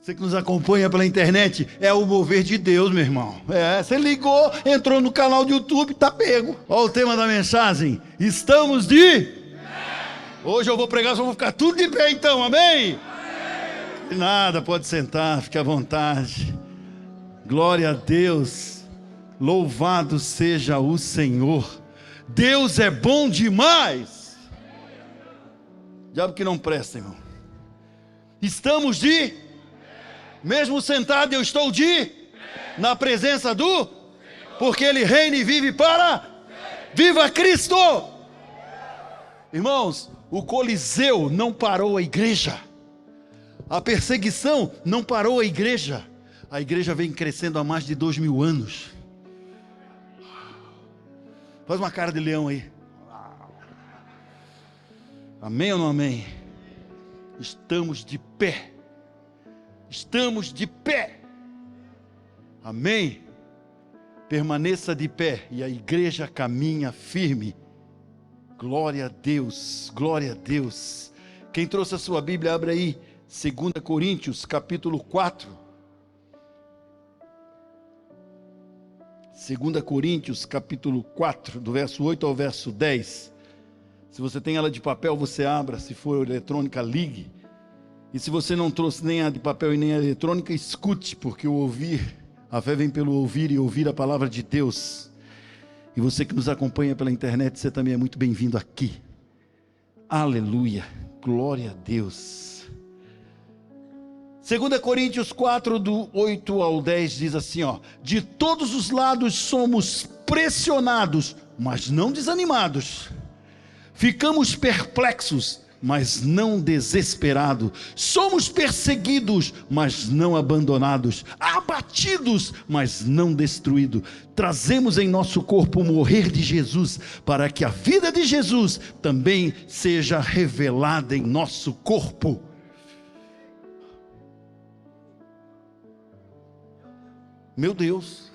Você que nos acompanha pela internet, é o mover de Deus, meu irmão. Você ligou, entrou no canal do YouTube, tá pego. Olha o tema da mensagem. Estamos de... Hoje eu vou pregar, só vou ficar tudo de pé então, amém? Nada, pode sentar, fique à vontade. Glória a Deus. Louvado seja o Senhor. Deus é bom demais. Diabo que não presta, irmão. Estamos de... Mesmo sentado eu estou de... Na presença do... Porque Ele reina e vive para... Viva Cristo! Irmãos, o Coliseu não parou a igreja. A perseguição não parou a igreja. A igreja vem crescendo há mais de 2000 anos. Faz uma cara de leão aí. Amém ou não amém? Estamos de pé. Estamos de pé. Amém? Permaneça de pé e a igreja caminha firme. Glória a Deus, glória a Deus. Quem trouxe a sua Bíblia, abre aí, 2 Coríntios, capítulo 4. 2 Coríntios, capítulo 4, do verso 8 ao verso 10. Se você tem ela de papel, você abra. Se for eletrônica, ligue. E se você não trouxe nem a de papel e nem a eletrônica, escute, porque o ouvir, a fé vem pelo ouvir e ouvir a palavra de Deus. E você que nos acompanha pela internet, você também é muito bem-vindo aqui. Aleluia, glória a Deus. 2 Coríntios 4, do 8 ao 10, diz assim, ó: de todos os lados somos pressionados, mas não desanimados. Ficamos perplexos, mas não desesperados. Somos perseguidos, mas não abandonados. Abatidos, mas não destruídos. Trazemos em nosso corpo o morrer de Jesus, para que a vida de Jesus também seja revelada em nosso corpo. Meu Deus,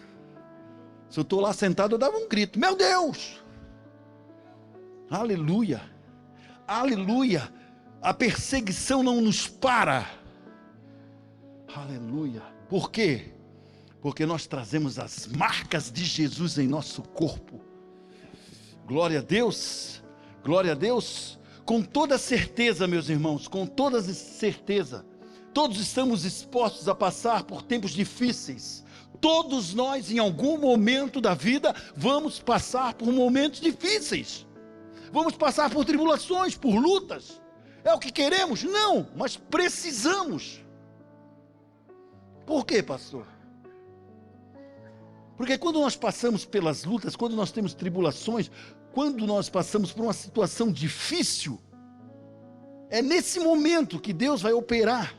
se eu estou lá sentado, eu dava um grito: meu Deus! Aleluia, aleluia, a perseguição não nos para. Aleluia, por quê? Porque nós trazemos as marcas de Jesus em nosso corpo. Glória a Deus, glória a Deus. Com toda certeza, meus irmãos, com toda certeza, todos estamos expostos a passar por tempos difíceis. Todos nós, em algum momento da vida, vamos passar por momentos difíceis. Vamos passar por tribulações, por lutas. É o que queremos? Não, mas precisamos. Por quê, pastor? Porque quando nós passamos pelas lutas, quando nós temos tribulações, quando nós passamos por uma situação difícil, é nesse momento que Deus vai operar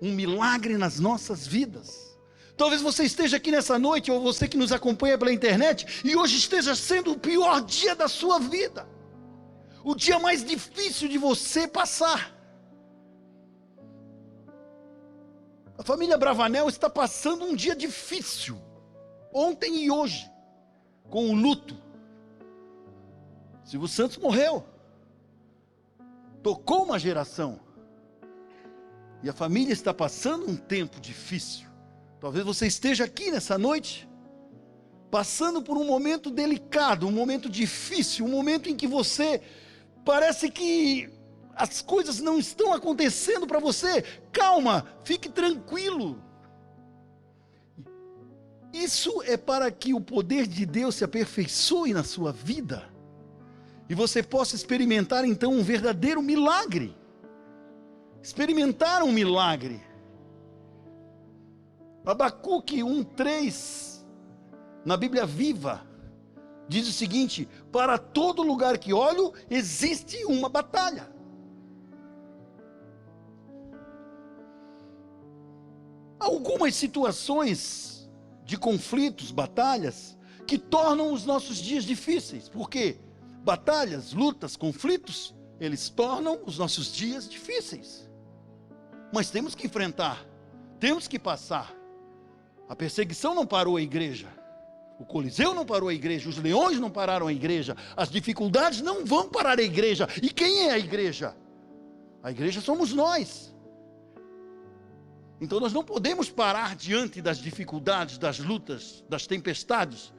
um milagre nas nossas vidas. Talvez você esteja aqui nessa noite, ou você que nos acompanha pela internet, e hoje esteja sendo o pior dia da sua vida. O dia mais difícil de você passar. A família Bravanel está passando um dia difícil, ontem e hoje, com o luto. Silvio Santos morreu, tocou uma geração, e a família está passando um tempo difícil. Talvez você esteja aqui nessa noite, passando por um momento delicado, um momento difícil, um momento em que você... parece que as coisas não estão acontecendo para você. Calma, fique tranquilo. Isso é para que o poder de Deus se aperfeiçoe na sua vida. E você possa experimentar então um verdadeiro milagre. Experimentar um milagre. Abacuque 1:3, na Bíblia Viva, diz o seguinte: para todo lugar que olho, existe uma batalha. Algumas situações de conflitos, batalhas, que tornam os nossos dias difíceis. Por quê? Batalhas, lutas, conflitos, eles tornam os nossos dias difíceis. Mas temos que enfrentar, temos que passar. A perseguição não parou a igreja. O Coliseu não parou a igreja, os leões não pararam a igreja, as dificuldades não vão parar a igreja. E quem é a igreja? A igreja somos nós. Então nós não podemos parar diante das dificuldades, das lutas, das tempestades.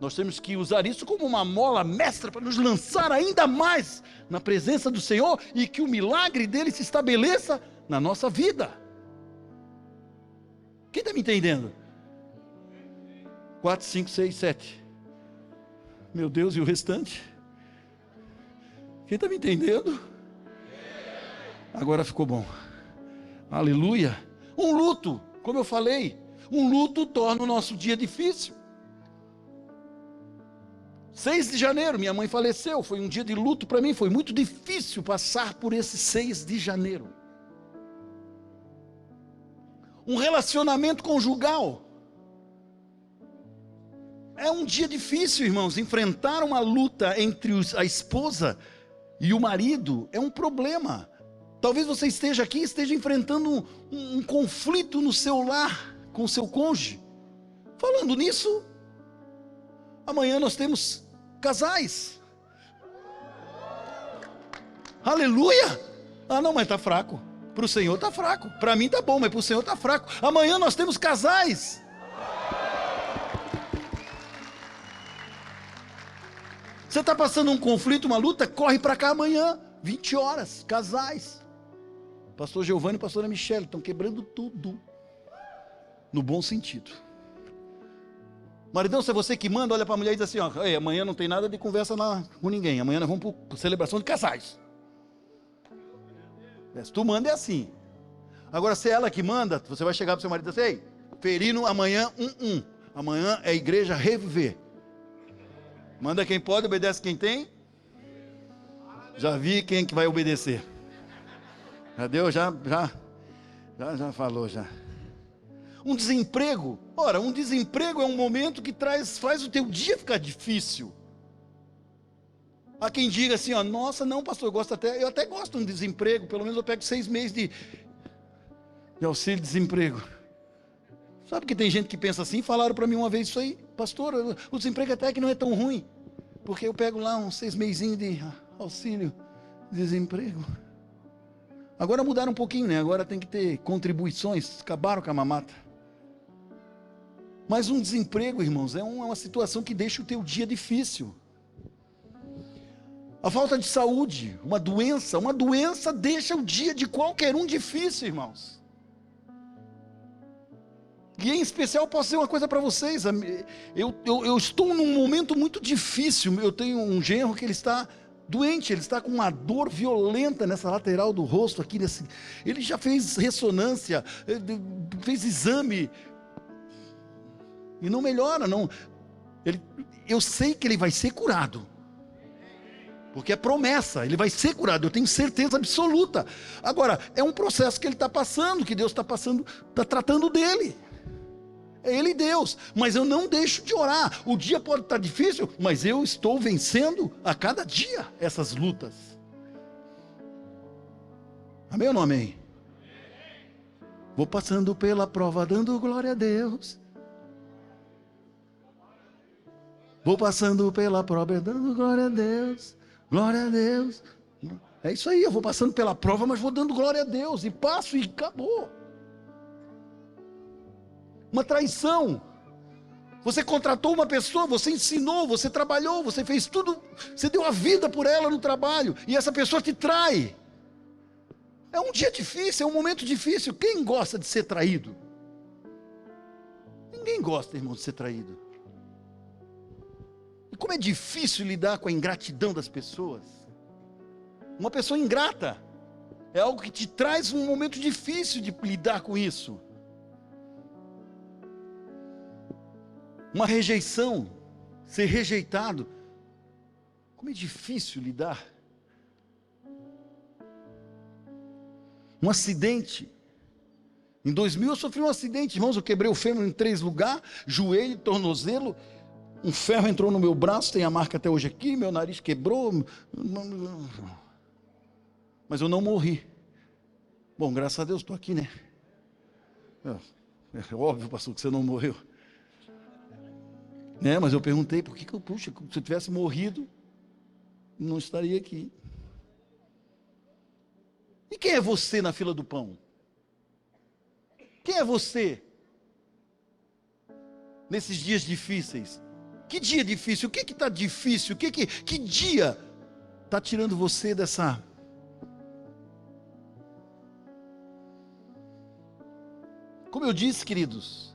Nós temos que usar isso como uma mola mestra para nos lançar ainda mais na presença do Senhor e que o milagre dele se estabeleça na nossa vida. Quem está me entendendo? 4, 5, 6, 7. Meu Deus, e o restante? Quem está me entendendo? Agora ficou bom. Aleluia. Um luto, como eu falei, um luto torna o nosso dia difícil. 6 de janeiro, minha mãe faleceu, foi um dia de luto para mim, foi muito difícil passar por esse 6 de janeiro. Um relacionamento conjugal. É um dia difícil, irmãos, enfrentar uma luta entre a esposa e o marido é um problema. Talvez você esteja aqui e esteja enfrentando um conflito no seu lar, com o seu cônjuge. Falando nisso, amanhã nós temos casais. Aleluia! Ah não, mas está fraco. Para o Senhor está fraco. Para mim está bom, mas para o Senhor está fraco. Amanhã nós temos casais. Você está passando um conflito, uma luta, corre para cá amanhã, 20 horas, casais. Pastor Giovanni e pastora Michele estão quebrando tudo, no bom sentido. Maridão, se é você que manda, olha para a mulher e diz assim, ó, amanhã não tem nada de conversa com ninguém, amanhã nós vamos para celebração de casais. Se tu manda é assim. Agora, se é ela que manda, você vai chegar para o seu marido e dizer assim, ei, Ferino, amanhã, amanhã é igreja reviver. Manda quem pode, obedece quem tem. Já vi quem que vai obedecer. Já deu? Já falou já. Um desemprego. Ora, um desemprego é um momento que faz o teu dia ficar difícil. Há quem diga assim, ó, nossa, não, pastor, eu até gosto de um desemprego, pelo menos eu pego 6 meses de auxílio-desemprego. Sabe que tem gente que pensa assim, falaram para mim uma vez isso aí, pastor, o desemprego até que não é tão ruim, porque eu pego lá uns 6 mesinhos de auxílio-desemprego. Agora mudaram um pouquinho, né? Agora tem que ter contribuições, acabaram com a mamata. Mas um desemprego, irmãos, é uma situação que deixa o teu dia difícil. A falta de saúde, uma doença deixa o dia de qualquer um difícil, irmãos. E em especial, posso dizer uma coisa para vocês, eu estou num momento muito difícil, eu tenho um genro que ele está doente, ele está com uma dor violenta nessa lateral do rosto, aqui ele já fez ressonância, fez exame, e não melhora, eu sei que ele vai ser curado, porque é promessa, ele vai ser curado, eu tenho certeza absoluta. Agora, é um processo que ele está passando, que Deus está passando, está tratando dele. É Ele Deus, mas eu não deixo de orar. O dia pode estar difícil, mas eu estou vencendo a cada dia essas lutas. Amém ou não amém? Vou passando pela prova, dando glória a Deus. Vou passando pela prova, dando glória a Deus. Glória a Deus. É isso aí, eu vou passando pela prova, mas vou dando glória a Deus. E passo e acabou. Uma traição. Você contratou uma pessoa, você ensinou, você trabalhou, você fez tudo, você deu a vida por ela no trabalho, e essa pessoa te trai. É um dia difícil, é um momento difícil. Quem gosta de ser traído? Ninguém gosta, irmão, de ser traído. E como é difícil lidar com a ingratidão das pessoas. Uma pessoa ingrata é algo que te traz um momento difícil de lidar com isso. Uma rejeição, ser rejeitado, como é difícil lidar. Um acidente. Em 2000 eu sofri um acidente, irmãos, eu quebrei o fêmur em 3 lugares, joelho, tornozelo, um ferro entrou no meu braço, tem a marca até hoje aqui, meu nariz quebrou, mas eu não morri. Bom, graças a Deus estou aqui, né? É óbvio, pastor, que você não morreu. Mas eu perguntei, por que se eu tivesse morrido, não estaria aqui. E quem é você na fila do pão? Quem é você? Nesses dias difíceis. Que dia difícil? O que está difícil? Que dia está tirando você dessa... Como eu disse, queridos,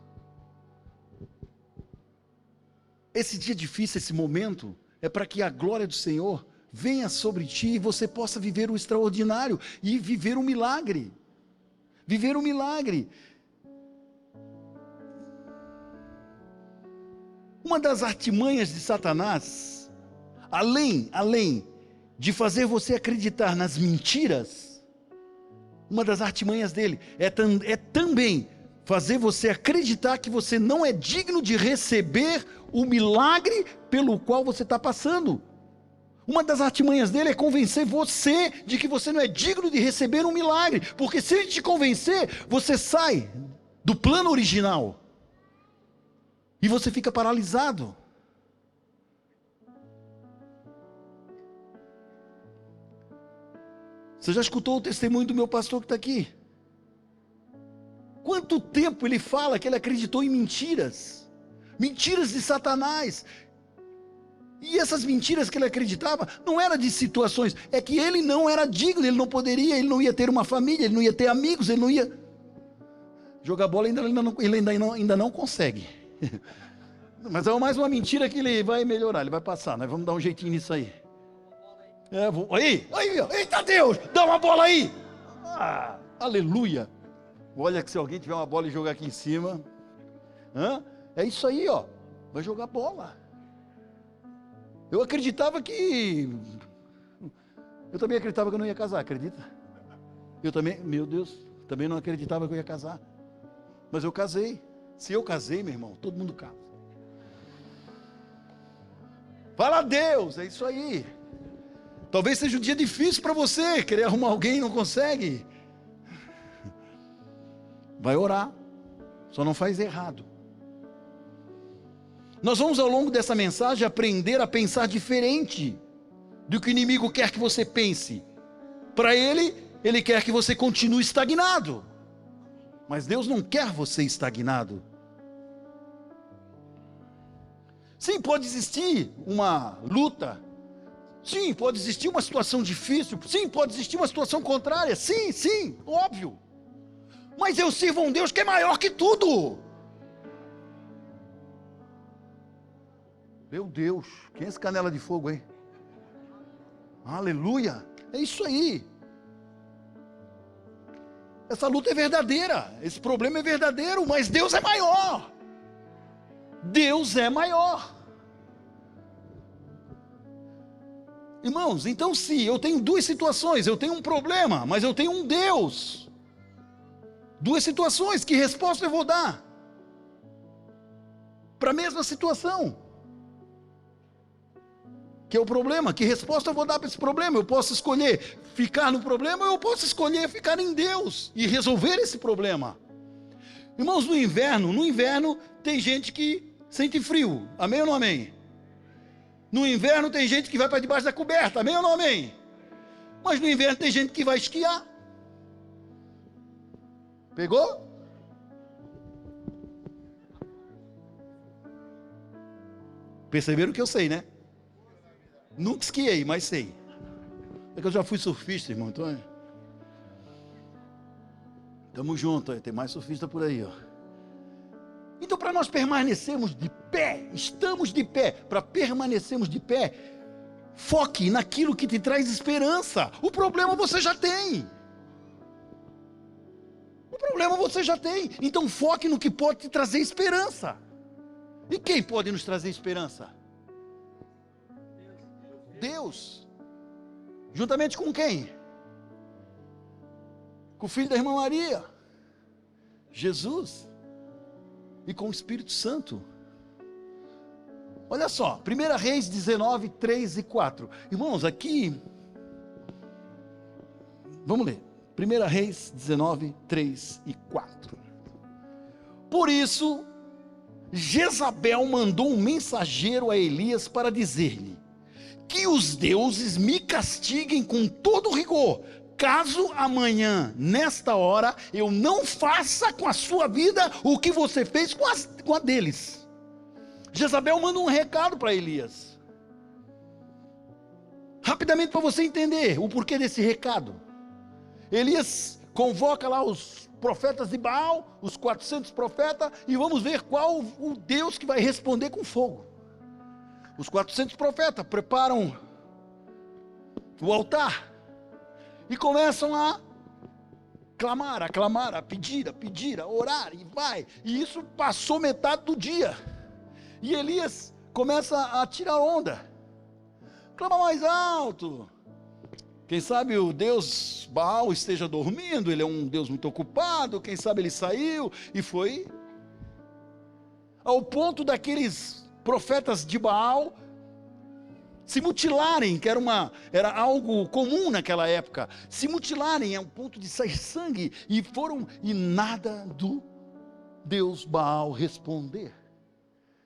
esse dia difícil, esse momento, é para que a glória do Senhor venha sobre ti e você possa viver o extraordinário e viver um milagre. Viver um milagre. Uma das artimanhas de Satanás, além de fazer você acreditar nas mentiras, uma das artimanhas dele é também fazer você acreditar que você não é digno de receber o milagre pelo qual você está passando. Uma das artimanhas dele é convencer você de que você não é digno de receber um milagre, porque se ele te convencer, você sai do plano original e você fica paralisado. Você já escutou o testemunho do meu pastor que está aqui? Quanto tempo ele fala que ele acreditou em mentiras? Mentiras de Satanás. E essas mentiras que ele acreditava não eram de situações, é que ele não era digno, ele não poderia, ele não ia ter uma família, ele não ia ter amigos, ele não ia... Jogar bola ele ainda não consegue. Mas é mais uma mentira que ele vai melhorar, ele vai passar, nós vamos dar um jeitinho nisso aí. Aí, eita Deus, dá uma bola aí. Aleluia. Olha que se alguém tiver uma bola e jogar aqui em cima, é isso aí, ó, vai jogar bola. Eu acreditava que... Eu também acreditava que eu não ia casar, acredita? Eu também, meu Deus, também não acreditava que eu ia casar. Mas eu casei. Se eu casei, meu irmão, todo mundo casa. Fala a Deus, é isso aí. Talvez seja um dia difícil para você, querer arrumar alguém e não consegue. Vai orar, só não faz errado. Nós vamos ao longo dessa mensagem aprender a pensar diferente do que o inimigo quer que você pense. Para ele quer que você continue estagnado. Mas Deus não quer você estagnado. Sim, pode existir uma luta. Sim, pode existir uma situação difícil. Sim, pode existir uma situação contrária. Sim, óbvio. Mas eu sirvo a um Deus que é maior que tudo. Meu Deus, quem é esse canela de fogo aí? Aleluia, é isso aí. Essa luta é verdadeira, esse problema é verdadeiro, mas Deus é maior. Deus é maior. Irmãos, então se eu tenho duas situações, eu tenho um problema, mas eu tenho um Deus. Duas situações, que resposta eu vou dar? Para a mesma situação. Que é o problema, que resposta eu vou dar para esse problema? Eu posso escolher ficar no problema, ou eu posso escolher ficar em Deus e resolver esse problema. Irmãos, no inverno tem gente que sente frio, amém ou não amém? No inverno tem gente que vai para debaixo da coberta, amém ou não amém? Mas no inverno tem gente que vai esquiar. Pegou? Perceberam que eu sei, né? Nunca esquiei, mas sei. É que eu já fui surfista, irmão. Então, tamo junto, tem mais surfista por aí, ó. Então, para nós permanecermos de pé, estamos de pé, para permanecermos de pé, foque naquilo que te traz esperança. O problema você já tem. O problema você já tem. Então, foque no que pode te trazer esperança. E quem pode nos trazer esperança? Deus. Juntamente com quem? Com o filho da irmã Maria, Jesus, e com o Espírito Santo. Olha só, 1 Reis 19, 3 e 4. Irmãos, aqui, vamos ler. 1 Reis 19, 3 e 4. Por isso, Jezabel mandou um mensageiro a Elias para dizer-lhe: que os deuses me castiguem com todo rigor, caso amanhã, nesta hora, eu não faça com a sua vida o que você fez com a deles. Jezabel manda um recado para Elias. Rapidamente para você entender o porquê desse recado. Elias convoca lá os profetas de Baal, os 400 profetas, e vamos ver qual o Deus que vai responder com fogo. Os 400 profetas preparam o altar e começam a clamar, a pedir, a orar, e vai. E isso passou metade do dia. E Elias começa a tirar onda. Clama mais alto. Quem sabe o Deus Baal esteja dormindo, ele é um Deus muito ocupado, quem sabe ele saiu e foi. Ao ponto daqueles profetas de Baal se mutilarem, que era algo comum naquela época, se mutilarem ao ponto de sair sangue, e nada do Deus Baal responder.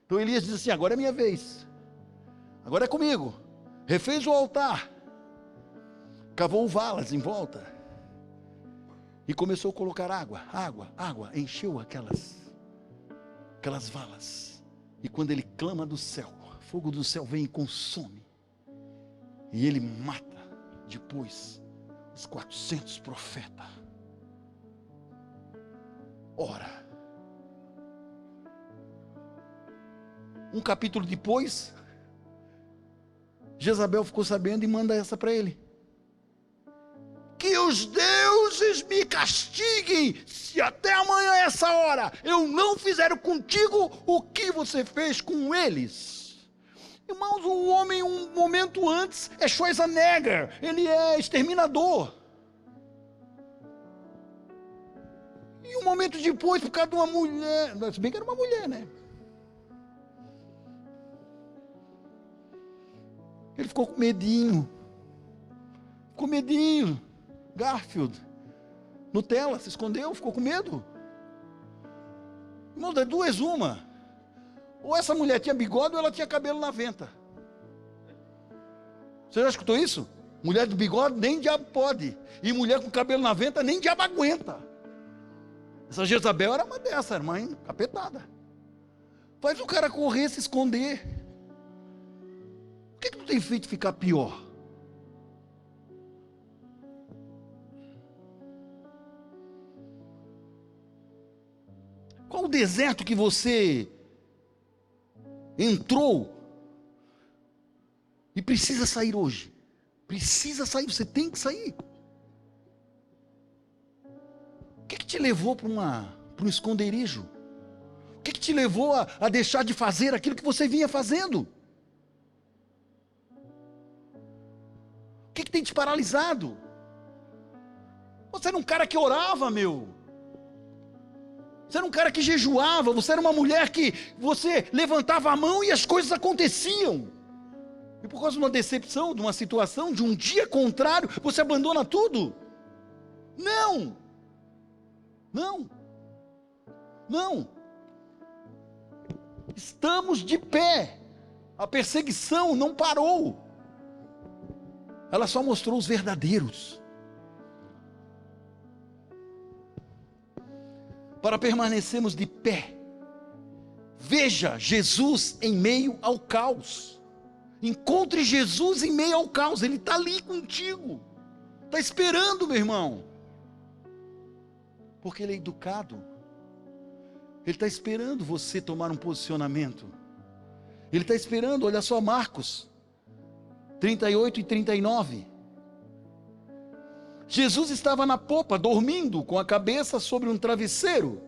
Então Elias diz assim: agora é minha vez, agora é comigo. Refez o altar, cavou valas em volta e começou a colocar água, encheu aquelas valas. E quando ele clama do céu, fogo do céu vem e consome. E ele mata depois os 400 profetas. Ora, um capítulo depois, Jezabel ficou sabendo e manda essa para ele: que os deuses me castiguem, se até amanhã essa hora eu não fizer contigo o que você fez com eles. Irmãos, um homem um momento antes é Schwarzenegger, ele é exterminador. E um momento depois, por causa de uma mulher, se bem que era uma mulher, né? Ele ficou com medinho. Garfield, Nutella, se escondeu, ficou com medo. Irmão, das duas uma. Ou essa mulher tinha bigode ou ela tinha cabelo na venta. Você já escutou isso? Mulher de bigode nem diabo pode. E mulher com cabelo na venta nem diabo aguenta. Essa Jezabel era uma dessa, irmã, capetada. Faz o cara correr, se esconder. O que tu tem feito ficar pior? Qual o deserto que você entrou e precisa sair hoje? Precisa sair, você tem que sair. O que te levou para um esconderijo? O que te levou a deixar de fazer aquilo que você vinha fazendo? O que tem te paralisado? Você era um cara que orava, meu. Você era um cara que jejuava. Você era uma mulher que você levantava a mão e as coisas aconteciam. E por causa de uma decepção, de uma situação, de um dia contrário, você abandona tudo? Não. Estamos de pé. A perseguição não parou. Ela só mostrou os verdadeiros. Para permanecermos de pé, veja Jesus em meio ao caos. Encontre Jesus em meio ao caos. Ele está ali contigo. Está esperando, meu irmão. Porque Ele é educado. Ele está esperando você tomar um posicionamento. Ele está esperando, olha só Marcos 38 e 39. Jesus estava na popa, dormindo, com a cabeça sobre um travesseiro.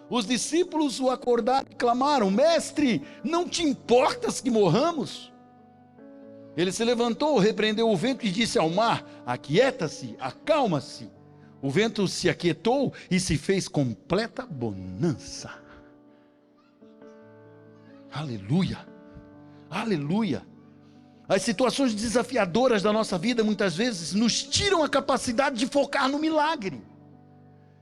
Os discípulos o acordaram e clamaram: Mestre, não te importas que morramos? Ele se levantou, repreendeu o vento e disse ao mar: Aquieta-se, acalma-se. O vento se aquietou e se fez completa bonança. Aleluia, aleluia. As situações desafiadoras da nossa vida muitas vezes nos tiram a capacidade de focar no milagre.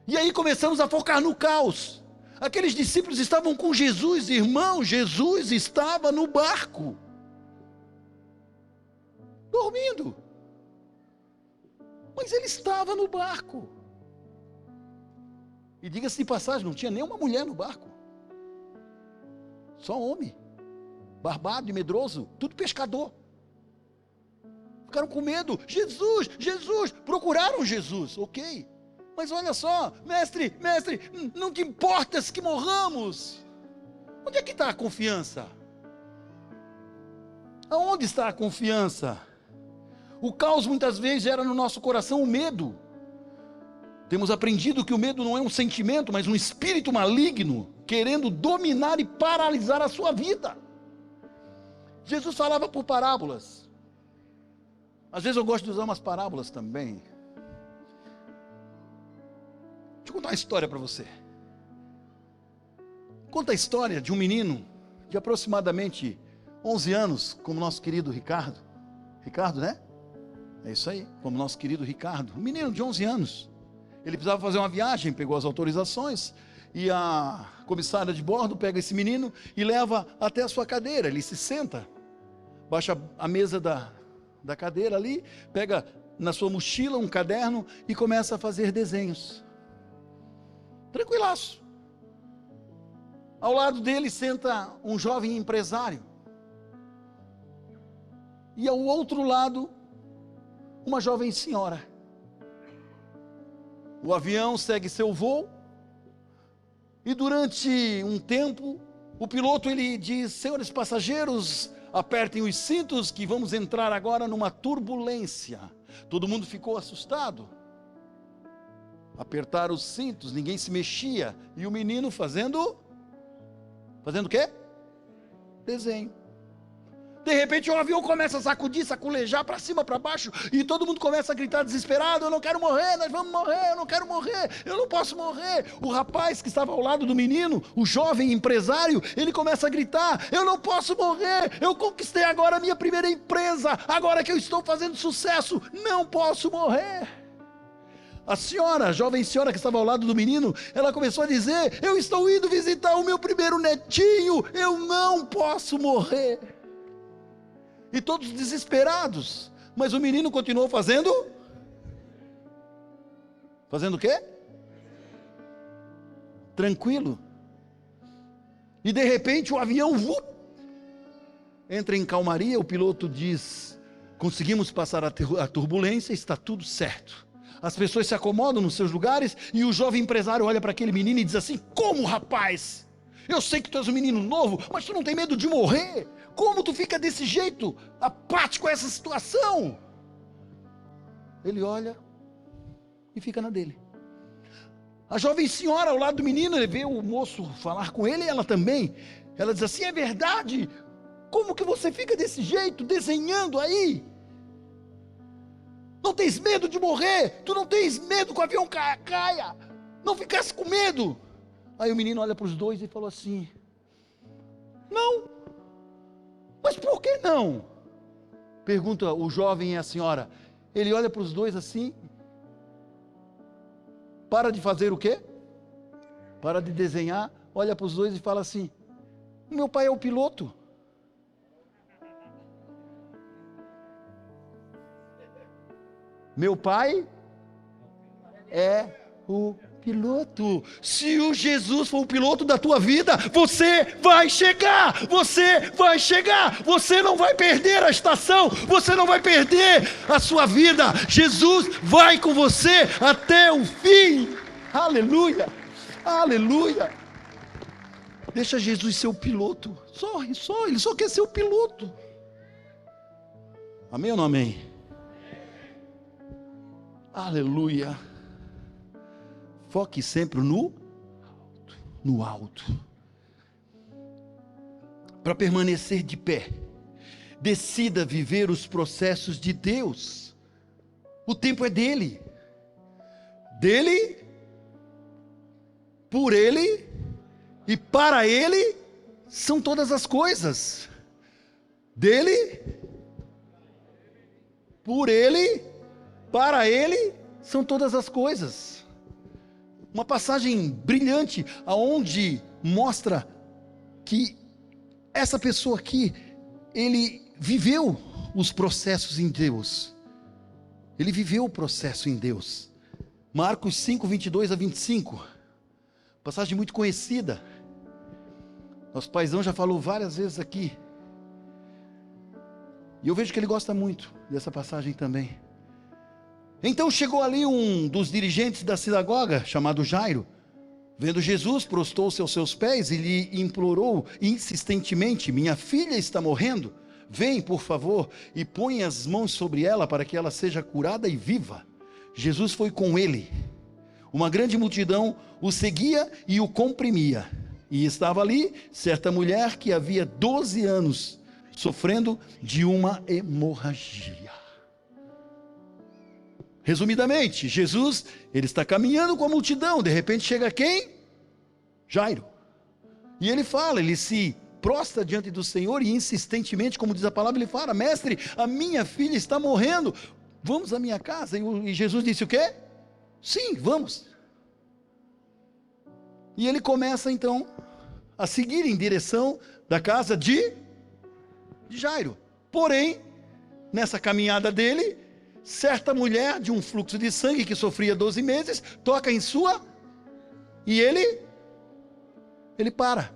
E aí começamos a focar no caos. Aqueles discípulos estavam com Jesus, irmão, Jesus estava no barco, dormindo. Mas ele estava no barco. E diga-se de passagem, não tinha nenhuma mulher no barco. Só homem. Barbado e medroso, tudo pescador. Ficaram com medo. Jesus, Jesus, procuraram Jesus, ok. Mas olha só, mestre, não te importas que morramos. Onde é que está a confiança? Aonde está a confiança? O caos muitas vezes gera no nosso coração o medo. Temos aprendido que o medo não é um sentimento, mas um espírito maligno, querendo dominar e paralisar a sua vida. Jesus falava por parábolas. Às vezes eu gosto de usar umas parábolas também. Deixa eu contar uma história para você. Conta a história de um menino de aproximadamente 11 anos, como nosso querido Ricardo. Ricardo, né? É isso aí, como nosso querido Ricardo. Um menino de 11 anos. Ele precisava fazer uma viagem, pegou as autorizações, e a comissária de bordo pega esse menino e leva até a sua cadeira. Ele se senta, baixa a mesa da cadeira ali, pega na sua mochila um caderno e começa a fazer desenhos. Tranquilaço. Ao lado dele senta um jovem empresário. E ao outro lado, uma jovem senhora. O avião segue seu voo. E durante um tempo, o piloto ele diz: senhores passageiros, apertem os cintos que vamos entrar agora numa turbulência. Todo mundo ficou assustado. Apertaram os cintos, ninguém se mexia. E o menino fazendo o quê? Desenho. De repente o avião começa a sacudir, saculejar para cima, para baixo, e todo mundo começa a gritar desesperado: eu não quero morrer, nós vamos morrer, eu não quero morrer, eu não posso morrer. O rapaz que estava ao lado do menino, o jovem empresário, ele começa a gritar: eu não posso morrer, eu conquistei agora a minha primeira empresa, agora que eu estou fazendo sucesso, não posso morrer. A senhora, a jovem senhora que estava ao lado do menino, ela começou a dizer: eu estou indo visitar o meu primeiro netinho, eu não posso morrer. E todos desesperados, mas o menino continuou fazendo o quê? Tranquilo. E de repente o avião entra em calmaria, o piloto diz: conseguimos passar a turbulência, está tudo certo. As pessoas se acomodam nos seus lugares e o jovem empresário olha para aquele menino e diz assim: como, rapaz? Eu sei que tu és um menino novo, mas tu não tem medo de morrer? Como tu fica desse jeito, apático a essa situação? Ele olha e fica na dele. A jovem senhora ao lado do menino, ele vê o moço falar com ele, e ela também. Ela diz assim: é verdade? Como que você fica desse jeito, desenhando aí? Não tens medo de morrer? Tu não tens medo que o avião caia? Não ficasse com medo? Aí o menino olha para os dois e falou assim: não. Mas por que não? Pergunta o jovem e a senhora. Ele olha para os dois assim, para de fazer o quê? Para de desenhar, olha para os dois e fala assim: meu pai é o piloto. Meu pai é o piloto. Se o Jesus for o piloto da tua vida, você vai chegar, você não vai perder a estação, você não vai perder a sua vida. Jesus vai com você até o fim. Aleluia, aleluia. Deixa Jesus ser o piloto, ele só quer ser o piloto. Amém ou não amém? Aleluia. Foque sempre no alto. Para permanecer de pé, decida viver os processos de Deus. O tempo é dele, por ele e para ele são todas as coisas. Dele, por ele, para ele são todas as coisas. Uma passagem brilhante, aonde mostra que essa pessoa aqui, ele viveu os processos em Deus. Ele viveu o processo em Deus. Marcos 5, 22 a 25. Passagem muito conhecida. Nosso paizão já falou várias vezes aqui. E eu vejo que ele gosta muito dessa passagem também. Então chegou ali um dos dirigentes da sinagoga, chamado Jairo. Vendo Jesus, prostou-se aos seus pés e lhe implorou insistentemente: minha filha está morrendo. Vem, por favor, e põe as mãos sobre ela para que ela seja curada e viva. Jesus foi com ele. Uma grande multidão o seguia e o comprimia. E estava ali certa mulher que havia 12 anos sofrendo de uma hemorragia. Resumidamente, Jesus, ele está caminhando com a multidão. De repente chega quem? Jairo. E ele fala, ele se prostra diante do Senhor e insistentemente, como diz a palavra, ele fala: mestre, a minha filha está morrendo, vamos à minha casa. E Jesus disse o quê? Sim, vamos. E ele começa então a seguir em direção da casa de Jairo. Porém, nessa caminhada dele, certa mulher de um fluxo de sangue que sofria 12 meses, toca em sua, e ele para.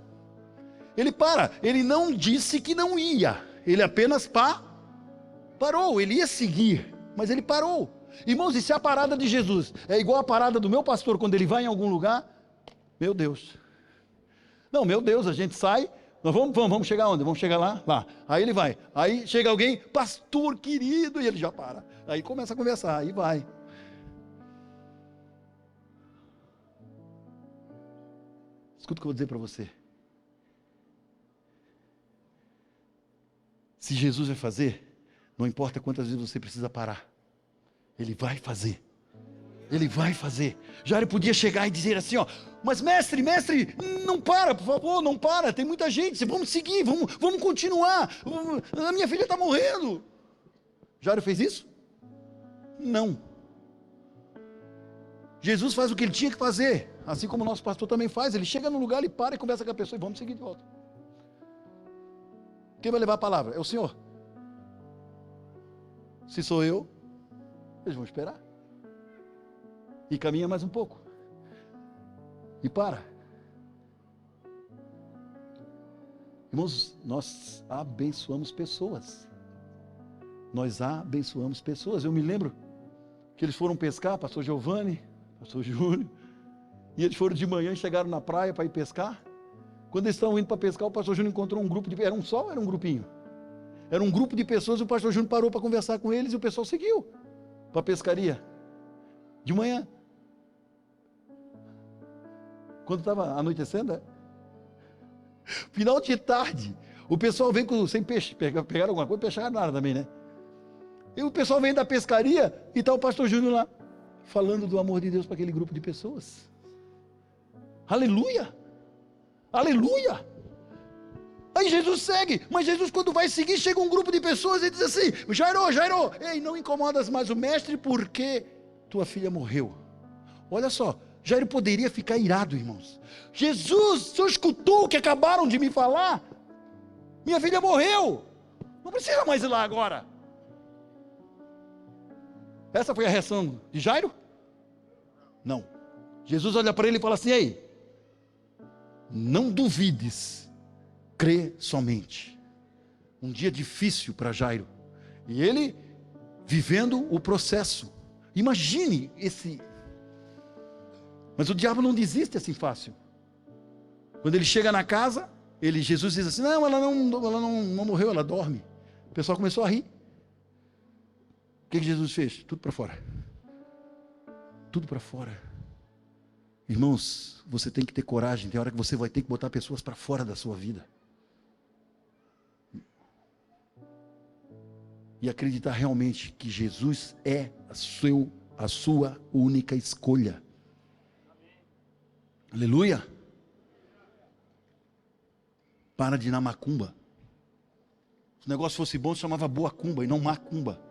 Ele não disse que não ia, ele apenas parou, ele ia seguir, mas ele parou. Irmãos, e se a parada de Jesus é igual a parada do meu pastor quando ele vai em algum lugar, meu Deus. Não, meu Deus, a gente sai, nós vamos chegar onde? Vamos chegar lá? Aí ele vai, aí chega alguém, pastor querido, e ele já para. Aí começa a conversar, aí vai. Escuta o que eu vou dizer para você. Se Jesus vai fazer, não importa quantas vezes você precisa parar, Ele vai fazer. Ele vai fazer. Jairo podia chegar e dizer assim, ó: mas mestre, não para, por favor, não para, tem muita gente, vamos seguir, vamos continuar, a minha filha está morrendo. Jairo fez isso? Não. Jesus faz o que ele tinha que fazer, assim como o nosso pastor também faz. Ele chega no lugar, ele para e conversa com a pessoa e vamos seguir de volta. Quem vai levar a palavra? É o Senhor. Se sou eu, eles vão esperar. E caminha mais um pouco. E para. Irmãos, nós abençoamos pessoas. Nós abençoamos pessoas. Eu me lembro que eles foram pescar, pastor Giovanni, pastor Júnior, e eles foram de manhã e chegaram na praia para ir pescar. Quando eles estavam indo para pescar, o pastor Júnior encontrou um grupo de... Era um só ou era um grupinho? Era um grupo de pessoas e o pastor Júnior parou para conversar com eles e o pessoal seguiu para a pescaria. De manhã. Quando estava anoitecendo, final de tarde, o pessoal vem sem peixe, pegaram alguma coisa, pescaram nada também, né? E o pessoal vem da pescaria e está o pastor Júnior lá, falando do amor de Deus para aquele grupo de pessoas. Aleluia! Aleluia! Aí Jesus segue, mas Jesus quando vai seguir, chega um grupo de pessoas e diz assim: Jairo, ei, não incomodas mais o mestre porque tua filha morreu. Olha só, Jairo poderia ficar irado, irmãos. Jesus, o senhor escutou o que acabaram de me falar? Minha filha morreu, não precisa mais ir lá agora. Essa foi a reação de Jairo? Não. Jesus olha para ele e fala assim: ei, não duvides, crê somente. Um dia difícil para Jairo, e ele vivendo o processo. Imagine esse... Mas o diabo não desiste assim fácil. Quando ele chega na casa, Jesus diz assim: não, ela não morreu, ela dorme. O pessoal começou a rir. O que Jesus fez? Tudo para fora. Tudo para fora. Irmãos, você tem que ter coragem. Tem hora que você vai ter que botar pessoas para fora da sua vida. E acreditar realmente que Jesus é a sua única escolha. Aleluia. Para de ir na macumba. Se o negócio fosse bom, se chamava boa cumba e não macumba.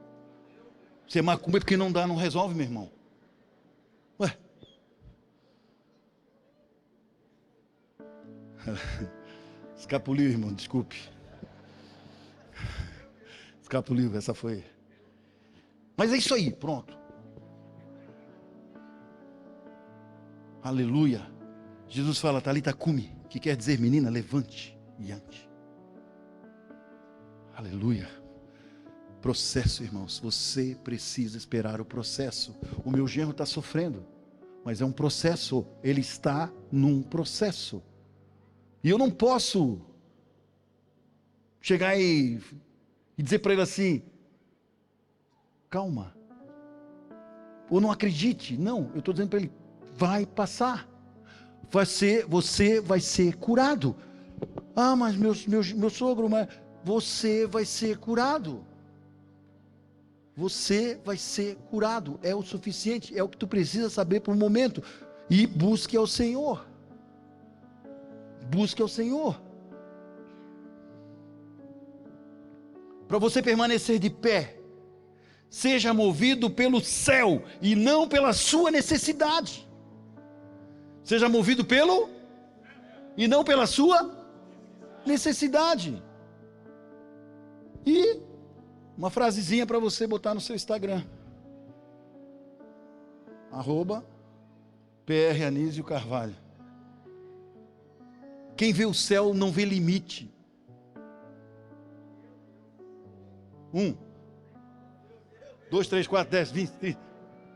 Se é macumba é porque não dá, não resolve, meu irmão. Ué. Escapuliu, irmão, desculpe. Escapuliu, essa foi. Mas é isso aí, pronto. Aleluia. Jesus fala, Talita cumi, que quer dizer, menina, levante e ande. Aleluia. Processo, irmãos, você precisa esperar o processo. O meu genro está sofrendo, mas é um processo, ele está num processo. E eu não posso chegar e dizer para ele assim, calma, ou não acredite. Não, eu estou dizendo para ele, vai passar, você vai ser curado. Ah, mas meu sogro, mas você vai ser curado. Você vai ser curado, é o suficiente, é o que tu precisa saber por um momento. E busque ao Senhor. Busque ao Senhor. Para você permanecer de pé, seja movido pelo céu e não pela sua necessidade. Seja movido pelo e não pela sua necessidade. E uma frasezinha para você botar no seu Instagram. @PR Anísio Carvalho. Quem vê o céu não vê limite. 1, 2, 3, 4, 10, 20, 30.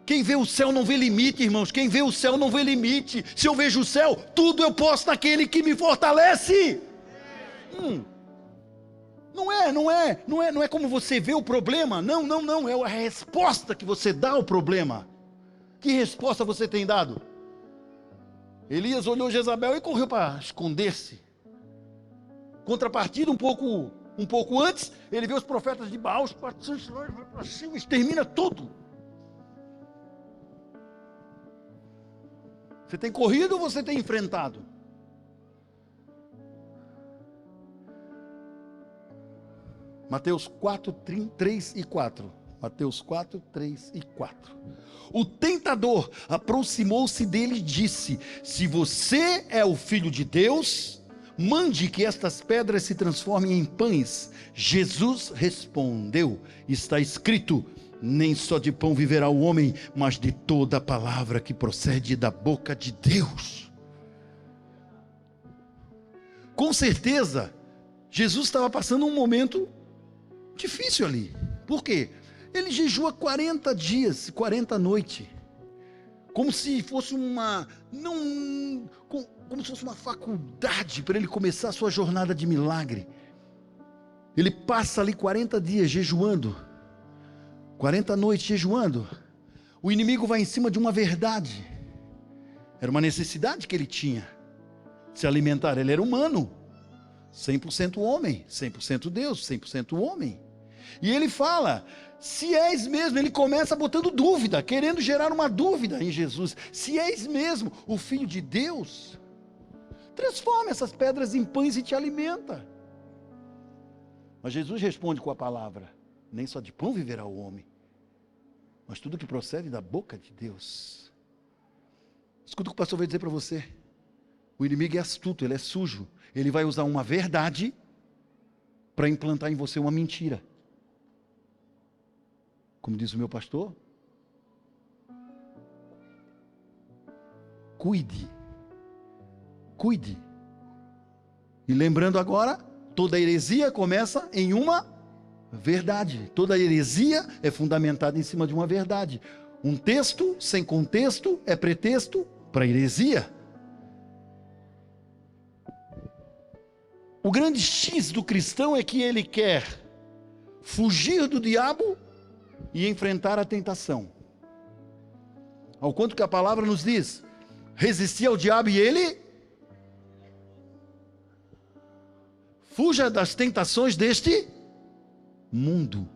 Quem vê o céu não vê limite, irmãos. Quem vê o céu não vê limite. Se eu vejo o céu, tudo eu posso naquele que me fortalece. Não é como você vê o problema. Não. É a resposta que você dá ao problema. Que resposta você tem dado? Elias olhou Jezabel e correu para esconder-se. Contrapartida, um pouco antes, ele vê os profetas de Baal, para cima, extermina tudo. Você tem corrido ou você tem enfrentado? Mateus 4, 3 e 4. Mateus 4, 3 e 4. O tentador aproximou-se dele e disse: se você é o Filho de Deus, mande que estas pedras se transformem em pães. Jesus respondeu: está escrito, nem só de pão viverá o homem, mas de toda a palavra que procede da boca de Deus. Com certeza, Jesus estava passando um momento difícil ali. Por quê? Ele jejua 40 dias, 40 noites. Como se fosse como se fosse uma faculdade para ele começar a sua jornada de milagre. Ele passa ali 40 dias jejuando, 40 noites jejuando. O inimigo vai em cima de uma verdade. Era uma necessidade que ele tinha, se alimentar. Ele era humano, 100% homem, 100% Deus, 100% homem. E ele fala, se és mesmo, ele começa botando dúvida, querendo gerar uma dúvida em Jesus. Se és mesmo o Filho de Deus, transforma essas pedras em pães e te alimenta. Mas Jesus responde com a palavra: nem só de pão viverá o homem, mas tudo que procede da boca de Deus. Escuta o que o pastor vai dizer para você. O inimigo é astuto, ele é sujo. Ele vai usar uma verdade para implantar em você uma mentira. Como diz o meu pastor, cuide. E lembrando agora, toda heresia começa em uma verdade. Toda heresia é fundamentada em cima de uma verdade. Um texto sem contexto é pretexto para heresia. O grande X do cristão é que ele quer fugir do diabo e enfrentar a tentação. Ao quanto que a palavra nos diz, resistir ao diabo e ele fuja das tentações deste mundo.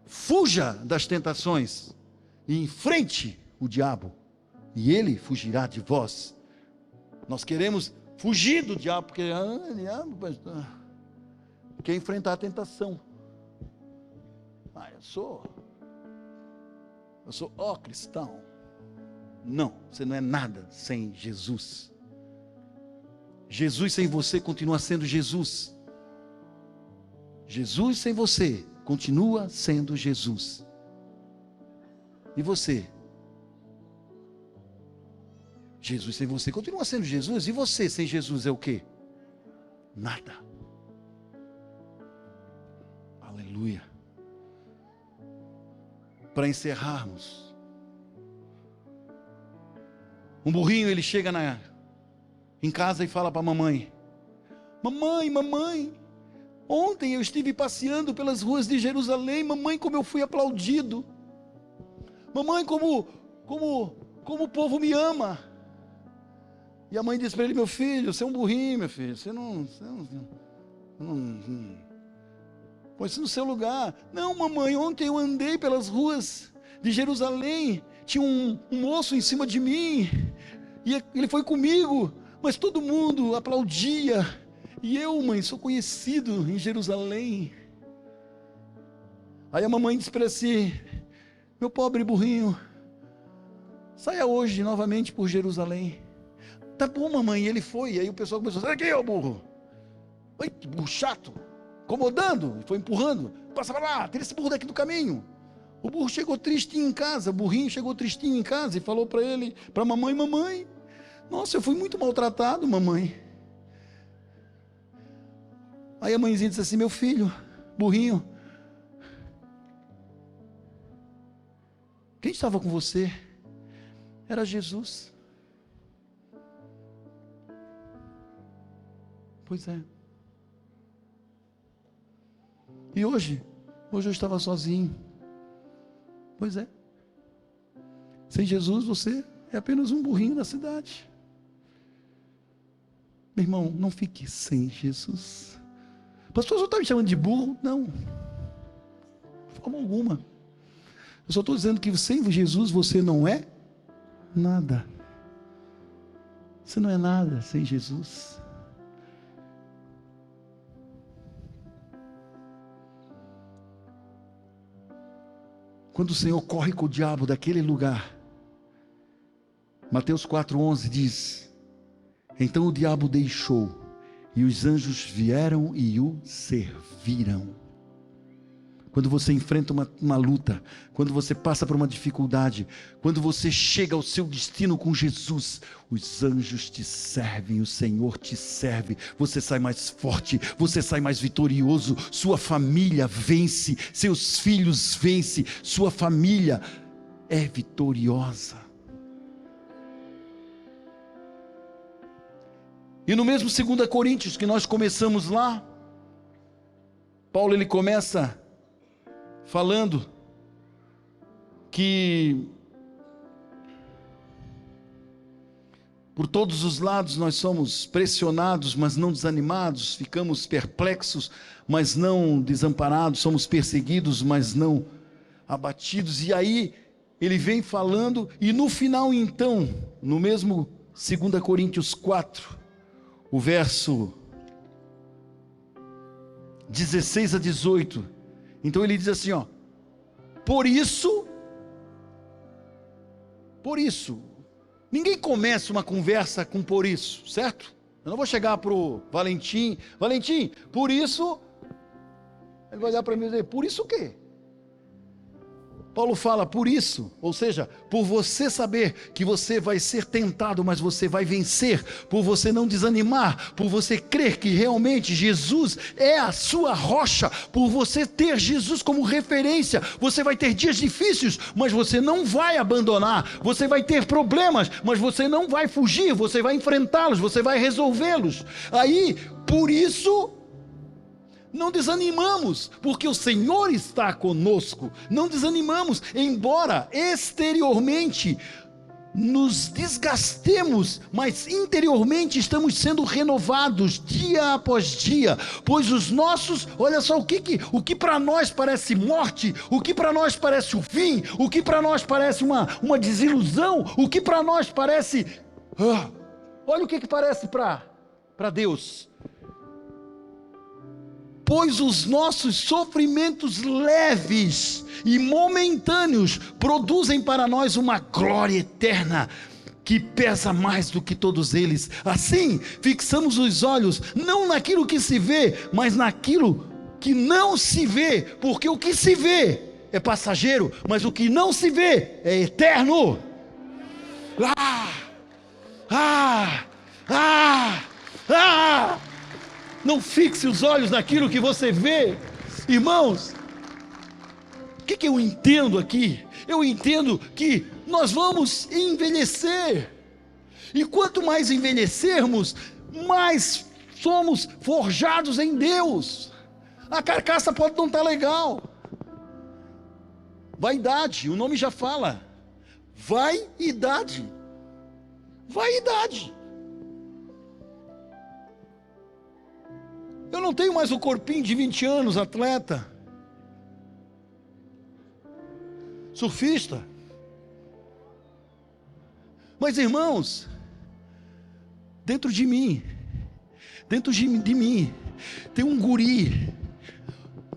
Fuja das tentações e enfrente o diabo e ele fugirá de vós. Nós queremos fugir do diabo, porque diabo, pastor, quer enfrentar a tentação. Eu sou cristão. Não, você não é nada sem Jesus. Jesus sem você continua sendo Jesus. Jesus sem você continua sendo Jesus. E você? Jesus sem você continua sendo Jesus. E você sem Jesus é o quê? Nada. Aleluia. Para encerrarmos, um burrinho, ele chega em casa e fala para a mamãe: mamãe, ontem eu estive passeando pelas ruas de Jerusalém, mamãe, como eu fui aplaudido, mamãe, como o povo me ama. E a mãe disse para ele: meu filho, você é um burrinho, meu filho, você não põe-se no seu lugar. Não, mamãe, ontem eu andei pelas ruas de Jerusalém, tinha um moço em cima de mim, e ele foi comigo, mas todo mundo aplaudia, e eu, mãe, sou conhecido em Jerusalém. Aí a mamãe disse para si: meu pobre burrinho, saia hoje novamente por Jerusalém. Tá bom, mamãe. E ele foi, e aí o pessoal começou: sai daqui, ô burro, oi, que burro chato, incomodando, foi empurrando, passa para lá, tira esse burro daqui do caminho. O burro chegou tristinho em casa, o burrinho chegou tristinho em casa e falou para ele, para a mamãe: mamãe, nossa, eu fui muito maltratado, mamãe. Aí a mãezinha disse assim: meu filho, burrinho, quem estava com você? Era Jesus. Pois é. E hoje eu estava sozinho. Pois é. Sem Jesus você é apenas um burrinho da cidade. Meu irmão, não fique sem Jesus. Pastor, você está me chamando de burro? Não, de forma alguma. Eu só estou dizendo que sem Jesus você não é nada. Você não é nada sem Jesus. Quando o Senhor corre com o diabo daquele lugar, Mateus 4,11 diz: então o diabo deixou, e os anjos vieram e o serviram. Quando você enfrenta uma luta, quando você passa por uma dificuldade, quando você chega ao seu destino com Jesus, os anjos te servem, o Senhor te serve, você sai mais forte, você sai mais vitorioso, sua família vence, seus filhos vencem, sua família é vitoriosa. E no mesmo 2 Coríntios que nós começamos lá, Paulo ele começa falando que por todos os lados nós somos pressionados, mas não desanimados, ficamos perplexos, mas não desamparados, somos perseguidos, mas não abatidos. E aí ele vem falando, e no final então, no mesmo 2 Coríntios 4, o verso 16 a 18, então ele diz assim, ó: por isso, ninguém começa uma conversa com por isso, certo? Eu não vou chegar para o Valentim, por isso, ele vai olhar para mim e dizer: por isso o quê? Paulo fala por isso, ou seja, por você saber que você vai ser tentado, mas você vai vencer, por você não desanimar, por você crer que realmente Jesus é a sua rocha, por você ter Jesus como referência, você vai ter dias difíceis, mas você não vai abandonar, você vai ter problemas, mas você não vai fugir, você vai enfrentá-los, você vai resolvê-los. Aí, por isso, não desanimamos, porque o Senhor está conosco. Não desanimamos, embora exteriormente nos desgastemos, mas interiormente estamos sendo renovados dia após dia, pois os nossos, olha só, o que para nós parece morte, o que para nós parece o fim, o que para nós parece uma desilusão, o que para nós parece, olha o que parece para Deus. Pois os nossos sofrimentos leves e momentâneos produzem para nós uma glória eterna, que pesa mais do que todos eles. Assim, fixamos os olhos, não naquilo que se vê, mas naquilo que não se vê, porque o que se vê é passageiro, mas o que não se vê é eterno. Não fixe os olhos naquilo que você vê. Irmãos, o que eu entendo aqui? Eu entendo que nós vamos envelhecer, e quanto mais envelhecermos, mais somos forjados em Deus. A carcaça pode não estar legal. Vaidade, o nome já fala. Vaidade. Eu não tenho mais o corpinho de 20 anos, atleta, surfista. Mas, irmãos, dentro de mim tem um guri.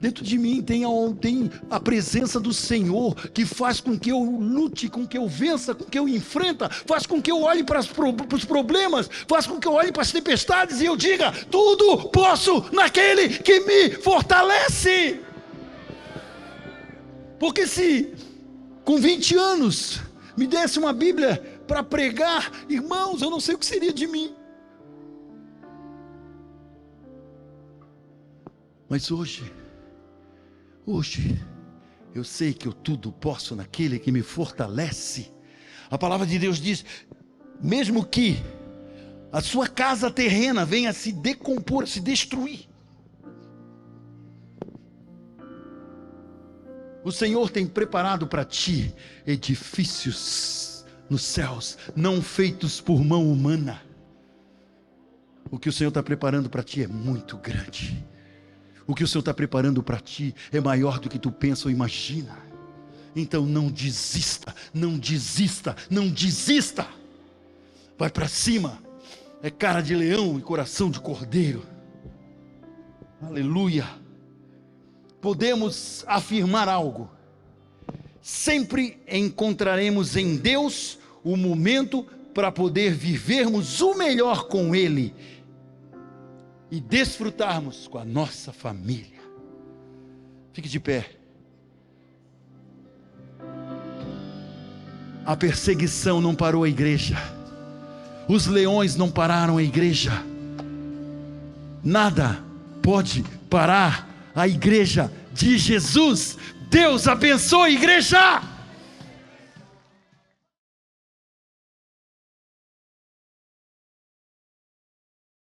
Dentro de mim tem a presença do Senhor, que faz com que eu lute, com que eu vença, com que eu enfrenta, faz com que eu olhe para os problemas, faz com que eu olhe para as tempestades e eu diga: tudo posso naquele que me fortalece. Porque se com 20 anos me desse uma Bíblia para pregar, irmãos, eu não sei o que seria de mim. Mas hoje eu sei que eu tudo posso naquele que me fortalece. A palavra de Deus diz: mesmo que a sua casa terrena venha a se decompor, a se destruir, o Senhor tem preparado para ti edifícios nos céus, não feitos por mão humana. O que o Senhor está preparando para ti é muito grande. O que o Senhor está preparando para ti é maior do que tu pensa ou imagina. Então não desista. Vai para cima. É cara de leão e coração de cordeiro. Aleluia. Podemos afirmar algo: sempre encontraremos em Deus o momento para poder vivermos o melhor com Ele e desfrutarmos com a nossa família. Fique de pé. A perseguição não parou a igreja, os leões não pararam a igreja, nada pode parar a igreja de Jesus. Deus abençoe a igreja.